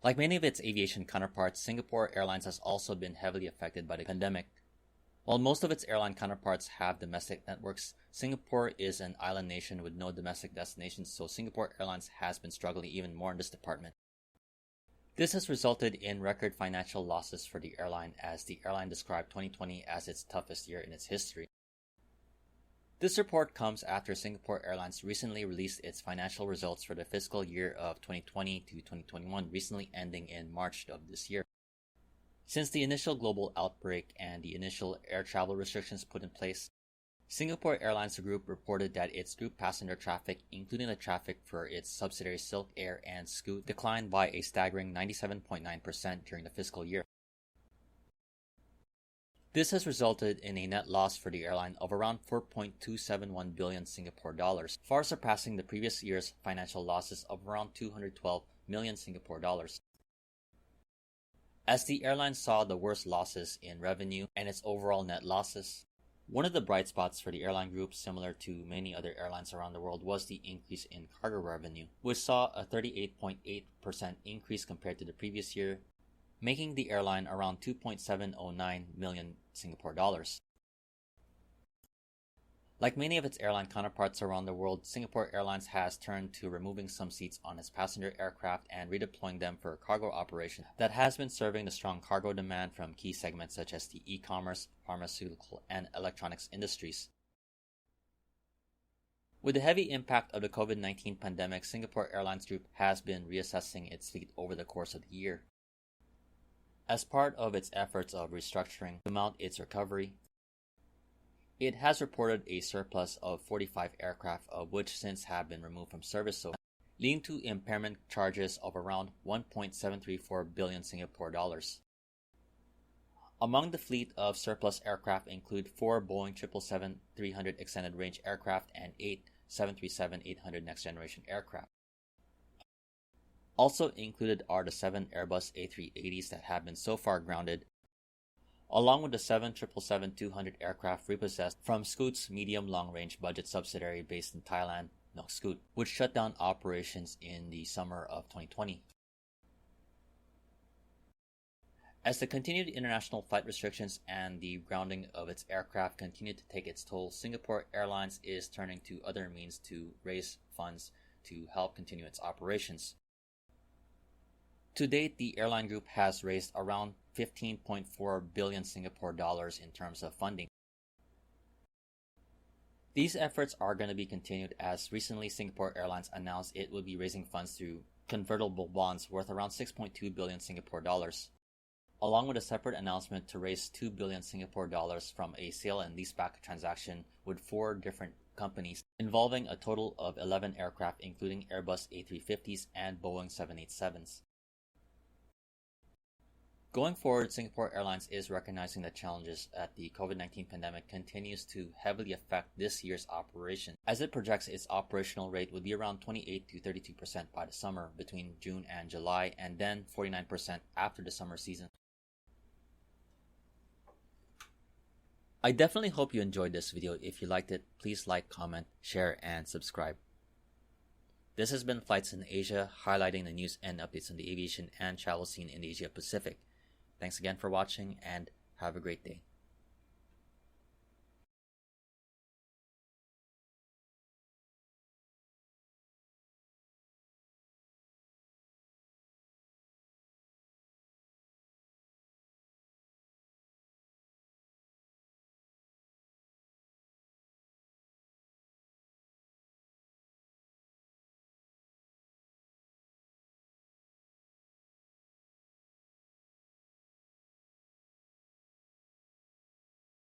Like many of its aviation counterparts, Singapore Airlines has also been heavily affected by the pandemic. While most of its airline counterparts have domestic networks, Singapore is an island nation with no domestic destinations, so Singapore Airlines has been struggling even more in this department. This has resulted in record financial losses for the airline, as the airline described 2020 as its toughest year in its history. This report comes after Singapore Airlines recently released its financial results for the fiscal year of 2020 to 2021, recently ending in March of this year. Since the initial global outbreak and the initial air travel restrictions put in place, Singapore Airlines Group reported that its group passenger traffic, including the traffic for its subsidiaries Silk Air and Scoot, declined by a staggering 97.9% during the fiscal year. This has resulted in a net loss for the airline of around 4.271 billion Singapore dollars, far surpassing the previous year's financial losses of around 212 million Singapore dollars. As the airline saw the worst losses in revenue and its overall net losses, one of the bright spots for the airline group, similar to many other airlines around the world, was the increase in cargo revenue, which saw a 38.8% increase compared to the previous year, making the airline around 2.709 million Singapore dollars. Like many of its airline counterparts around the world, Singapore Airlines has turned to removing some seats on its passenger aircraft and redeploying them for cargo operation that has been serving the strong cargo demand from key segments such as the e-commerce, pharmaceutical, and electronics industries. With the heavy impact of the COVID-19 pandemic, Singapore Airlines Group has been reassessing its fleet over the course of the year. As part of its efforts of restructuring to mount its recovery, it has reported a surplus of 45 aircraft, of which since have been removed from service, leading to impairment charges of around 1.734 billion Singapore dollars. Among the fleet of surplus aircraft include 4 Boeing 777-300 extended range aircraft and 8 737-800 next generation aircraft. Also included are the 7 Airbus A380s that have been so far grounded, along with the 7 777-200 aircraft repossessed from Scoot's medium-long-range budget subsidiary based in Thailand, Scoot, which shut down operations in the summer of 2020. As the continued international flight restrictions and the grounding of its aircraft continue to take its toll, Singapore Airlines is turning to other means to raise funds to help continue its operations. To date, the airline group has raised around 15.4 billion Singapore dollars in terms of funding. These efforts are going to be continued, as recently Singapore Airlines announced it will be raising funds through convertible bonds worth around 6.2 billion Singapore dollars, along with a separate announcement to raise 2 billion Singapore dollars from a sale and leaseback transaction with 4 different companies involving a total of 11 aircraft, including Airbus A350s and Boeing 787s. Going forward, Singapore Airlines is recognizing that challenges at the COVID-19 pandemic continues to heavily affect this year's operation, as it projects its operational rate would be around 28 to 32% by the summer between June and July, and then 49% after the summer season. I definitely hope you enjoyed this video. If you liked it, please like, comment, share, and subscribe. This has been Flights in Asia, highlighting the news and updates on the aviation and travel scene in the Asia Pacific. Thanks again for watching, and have a great day.